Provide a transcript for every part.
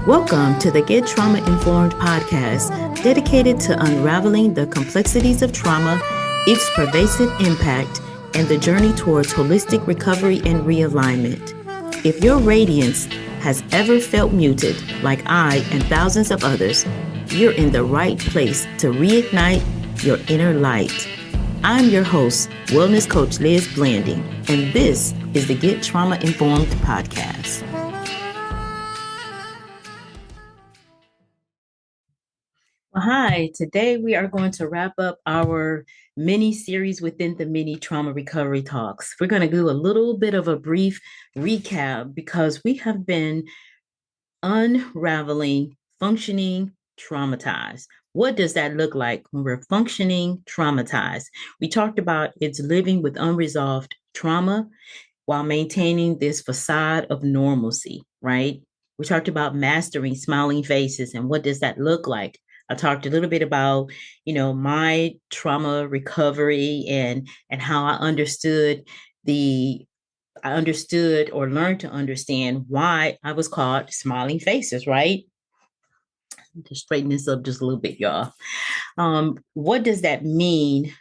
Welcome to the Get Trauma Informed podcast, dedicated to unraveling the complexities of trauma, its pervasive impact, and the journey towards holistic recovery and realignment. If your radiance has ever felt muted, like I and thousands of others, you're in the right place to reignite your inner light. I'm your host, Wellness Coach Liz Blanding, and this is the Get Trauma Informed podcast. Well, hi, today we are going to wrap up our mini series within the mini trauma recovery talks. We're going to do a little bit of a brief recap because we have been unraveling functioning traumatized. What does that look like when we're functioning traumatized? We talked about it's living with unresolved trauma while maintaining this facade of normalcy, right? We talked about mastering smiling faces and what does that look like? I talked a little bit about, my trauma recovery and how I understood or learned to understand why I was called smiling faces, right? To straighten this up just a little bit, y'all. What does that mean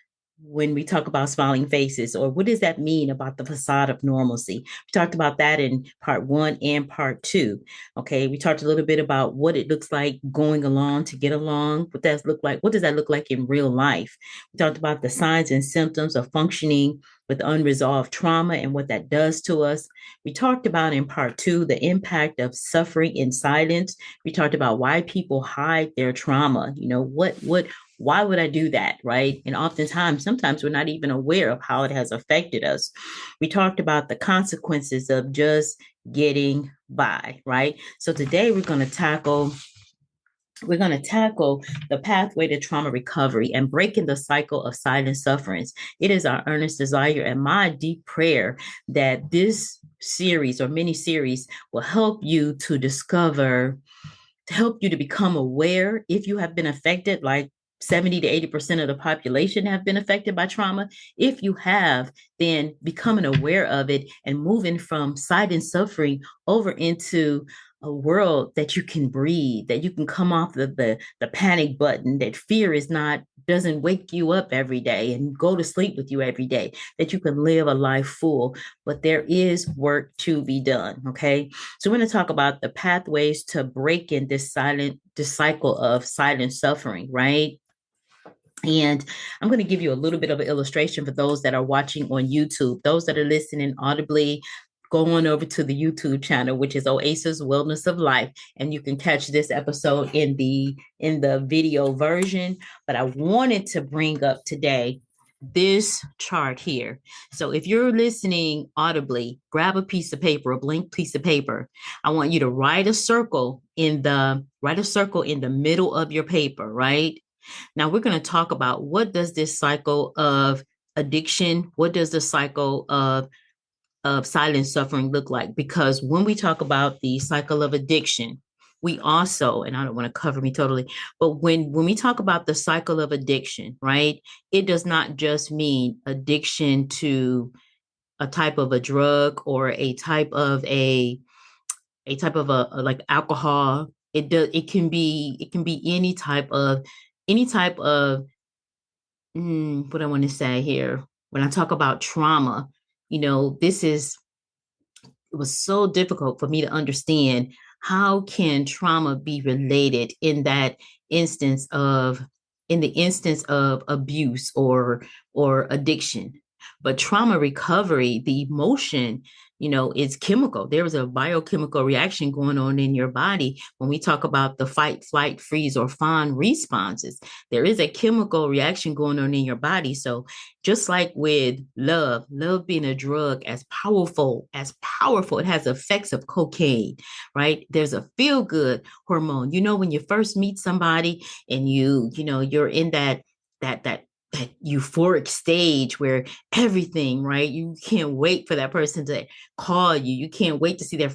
when we talk about smiling faces, or what does that mean about the facade of normalcy? We talked about that in part 1 and part 2. Okay, we talked a little bit about what it looks like going along to get along. What does that look like in real life? We talked about the signs and symptoms of functioning with unresolved trauma and what that does to us. We talked about in part 2 the impact of suffering in silence. We talked about why people hide their trauma. Why would I do that? Right. And sometimes we're not even aware of how it has affected us. We talked about the consequences of just getting by. Right. So today we're going to tackle the pathway to trauma recovery and breaking the cycle of silent sufferings. It is our earnest desire and my deep prayer that this series or mini series will help you to help you to become aware if you have been affected, like 70 to 80% of the population have been affected by trauma. If you have, then becoming aware of it and moving from silent suffering over into a world that you can breathe, that you can come off the panic button, that fear doesn't wake you up every day and go to sleep with you every day, that you can live a life full. But there is work to be done. Okay. So we're going to talk about the pathways to breaking this cycle of silent suffering, right? And I'm going to give you a little bit of an illustration for those that are watching on YouTube. Those that are listening audibly, go on over to the YouTube channel, which is Oasis Wellness of Life, and you can catch this episode in the video version. But I wanted to bring up today this chart here. So if you're listening audibly, grab a piece of paper, a blank piece of paper. I want you to write a circle in the middle of your paper, right? Now we're going to talk about what does this cycle of addiction, what does the cycle of silent suffering look like? Because when we talk about the cycle of addiction, we also, and I don't want to cover me totally, but when we talk about the cycle of addiction, right, it does not just mean addiction to a type of a drug or a type of like alcohol. It can be any type of what I want to say here. When I talk about trauma, it was so difficult for me to understand how can trauma be related in the instance of abuse or addiction. But trauma recovery, the emotion, is chemical. There is a biochemical reaction going on in your body when we talk about the fight, flight, freeze, or fawn responses. There is a chemical reaction going on in your body. So just like with love being a drug as powerful, it has effects of cocaine, right? There's a feel good hormone. When you first meet somebody and you're in that euphoric stage where everything, right? You can't wait for that person to call you. You can't wait to see their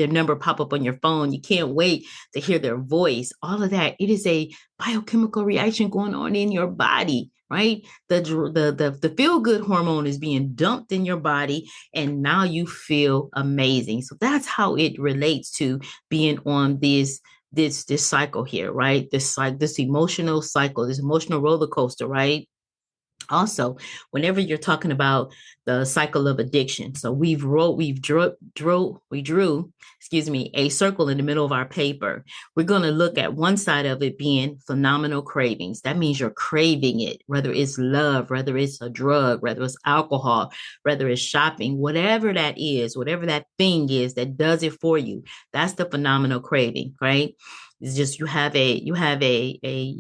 number pop up on your phone. You can't wait to hear their voice. All of that. It is a biochemical reaction going on in your body. right? The feel good hormone is being dumped in your body, and now you feel amazing. So that's how it relates to being on this cycle here, right? This emotional cycle, this emotional roller coaster, right? Also, whenever you're talking about the cycle of addiction, so we drew, excuse me, a circle in the middle of our paper. We're going to look at one side of it being phenomenal cravings. That means you're craving it, whether it's love, whether it's a drug, whether it's alcohol, whether it's shopping, whatever that is, whatever that thing is that does it for you. That's the phenomenal craving, right? It's just you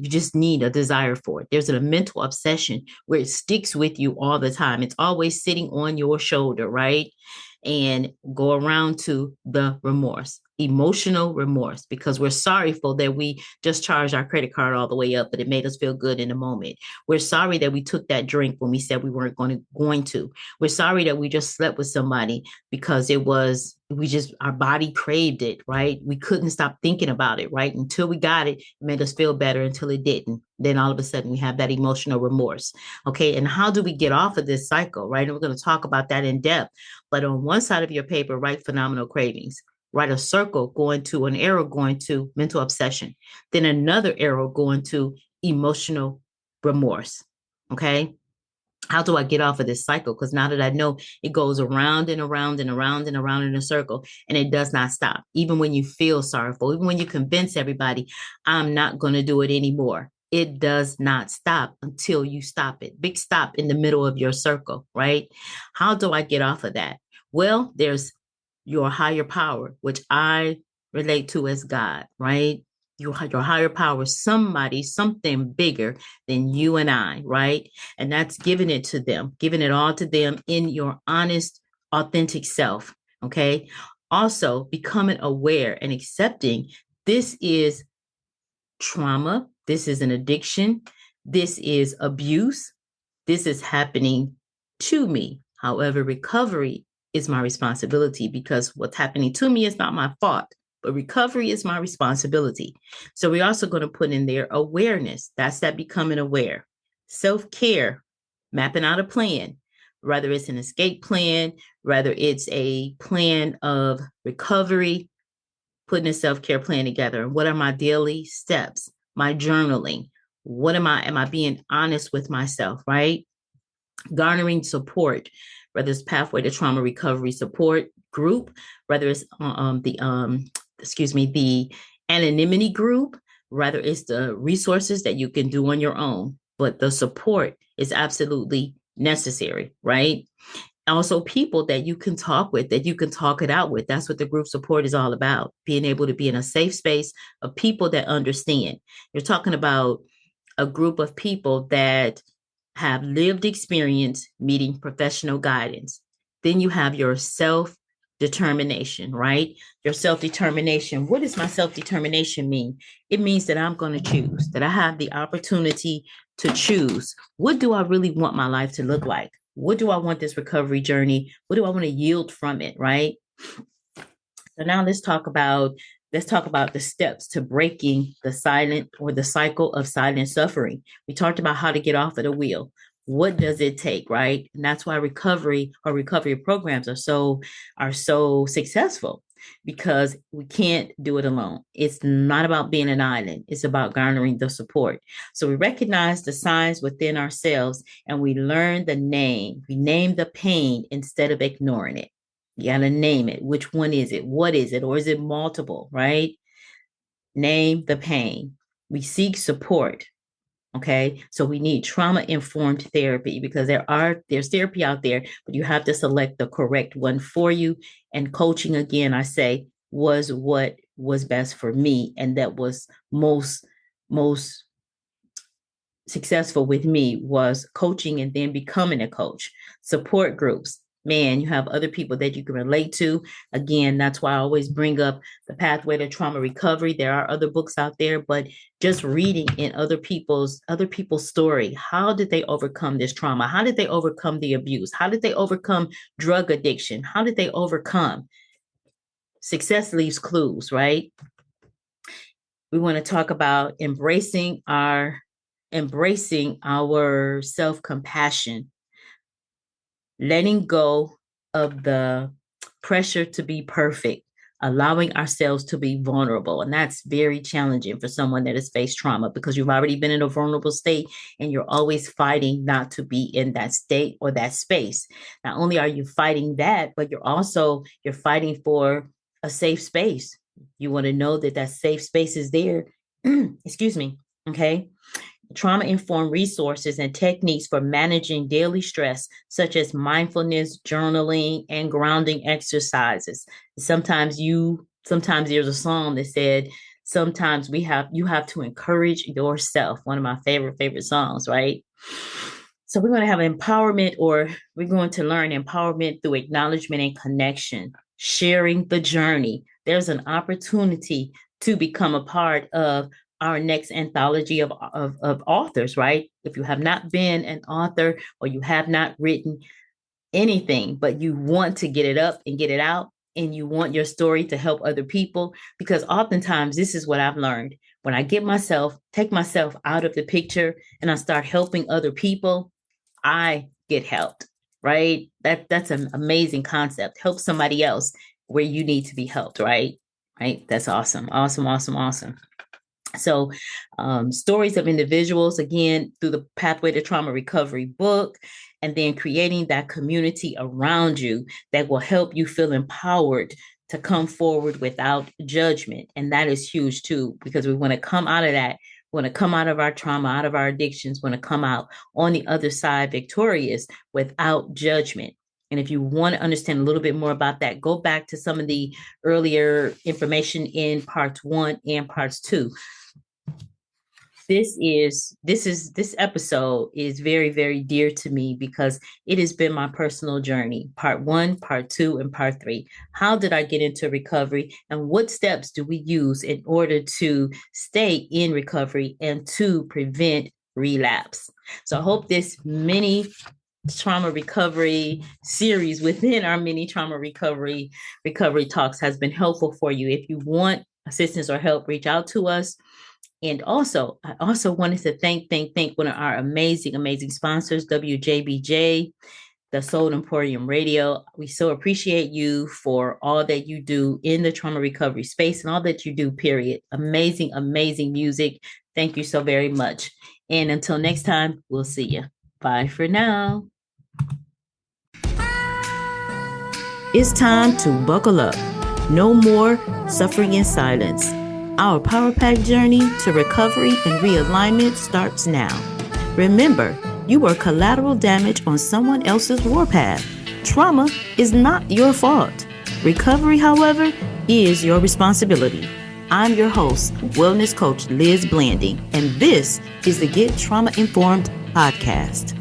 just need a desire for it. There's a mental obsession where it sticks with you all the time. It's always sitting on your shoulder, right? And go around to the remorse, emotional remorse, because we're sorrowful that we just charged our credit card all the way up, but it made us feel good in the moment. We're sorry that we took that drink when we said we weren't going to. We're sorry that we just slept with somebody because our body craved it, right? We couldn't stop thinking about it, right? Until we got it, it made us feel better until it didn't. Then all of a sudden we have that emotional remorse. Okay. And how do we get off of this cycle, right? And we're going to talk about that in depth. But on one side of your paper, write phenomenal cravings. Write a circle going to an arrow going to mental obsession. Then another arrow going to emotional remorse. Okay. How do I get off of this cycle? Because now that I know it goes around and around and around and around in a circle and it does not stop. Even when you feel sorrowful, even when you convince everybody, I'm not going to do it anymore. It does not stop until you stop it. Big stop in the middle of your circle, right? How do I get off of that? Well, there's your higher power, which I relate to as God, right? Your higher power, somebody, something bigger than you and I, right? And that's giving it to them, giving it all to them in your honest, authentic self. Okay. Also, becoming aware and accepting this is trauma, this is an addiction, this is abuse, this is happening to me. However, recovery is my responsibility because what's happening to me is not my fault, but recovery is my responsibility. So we're also going to put in there awareness. That's that becoming aware. Self-care, mapping out a plan, whether it's an escape plan, whether it's a plan of recovery, putting a self-care plan together. What are my daily steps? My journaling. Am I being honest with myself, right? Garnering support, whether it's Pathway to Trauma Recovery Support Group, whether it's the anonymity group, whether it's the resources that you can do on your own, but the support is absolutely necessary, right? Also, people that you can talk with, that you can talk it out with. That's what the group support is all about, being able to be in a safe space of people that understand. You're talking about a group of people that have lived experience meeting professional guidance. Then you have your self determination, right? Your self determination. What does my self determination mean? It means that I'm going to choose, that I have the opportunity to choose. What do I really want my life to look like? What do I want this recovery journey? What do I want to yield from it, right? So now let's talk about the steps to breaking the silent or the cycle of silent suffering. We talked about how to get off of the wheel. What does it take, right? And that's why recovery programs are so successful because we can't do it alone. It's not about being an island. It's about garnering the support. So we recognize the signs within ourselves and we learn the name. We name the pain instead of ignoring it. You got to name it. Which one is it? What is it? Or is it multiple, right? Name the pain. We seek support. Okay. So we need trauma informed therapy because there's therapy out there, but you have to select the correct one for you. And coaching, again, I say, was what was best for me. And that was most successful with me was coaching and then becoming a coach. Support groups, man, you have other people that you can relate to. Again, that's why I always bring up the Pathway to Trauma Recovery. There are other books out there, but just reading in other people's story. How did they overcome this trauma? How did they overcome the abuse? How did they overcome drug addiction? How did they overcome? Success leaves clues, right? We want to talk about embracing our embracing our self-compassion, letting go of the pressure to be perfect, allowing ourselves to be vulnerable. And that's very challenging for someone that has faced trauma because you've already been in a vulnerable state and you're always fighting not to be in that state or that space. Not only are you fighting that, but you're fighting for a safe space. You want to know that that safe space is there. Excuse me. Okay. Trauma-informed resources and techniques for managing daily stress, such as mindfulness, journaling, and grounding exercises. Sometimes there's a song that said, sometimes you have to encourage yourself. One of my favorite songs, right? So we're going to have empowerment, or we're going to learn empowerment through acknowledgement and connection, sharing the journey. There's an opportunity to become a part of our next anthology of authors, right? If you have not been an author or you have not written anything, but you want to get it up and get it out, and you want your story to help other people, because oftentimes this is what I've learned. When I take myself out of the picture and I start helping other people, I get helped, right? That's an amazing concept. Help somebody else where you need to be helped, right? Right? That's awesome. So, stories of individuals, again, through the Pathway to Trauma Recovery book, and then creating that community around you that will help you feel empowered to come forward without judgment. And that is huge too, because we want to come out of that. We want to come out of our trauma, out of our addictions, want to come out on the other side victorious without judgment. And if you want to understand a little bit more about that, go back to some of the earlier information in parts 1 and parts 2. This episode is very, very dear to me because it has been my personal journey. Part 1, part 2, and part 3. How did I get into recovery, and what steps do we use in order to stay in recovery and to prevent relapse? So I hope this mini trauma recovery series within our mini trauma recovery talks has been helpful for you. If you want assistance or help, reach out to us. And also, I also wanted to thank one of our amazing sponsors, WJBJ, the Soul Emporium Radio. We so appreciate you for all that you do in the trauma recovery space and all that you do, period. Amazing music. Thank you so very much. And until next time, we'll see you. Bye for now. It's time to buckle up. No more suffering in silence. Our Power Pack journey to recovery and realignment starts now. Remember, you were collateral damage on someone else's warpath. Trauma is not your fault. Recovery, however, is your responsibility. I'm your host, Wellness Coach Liz Blanding, and this is the Get Trauma Informed podcast.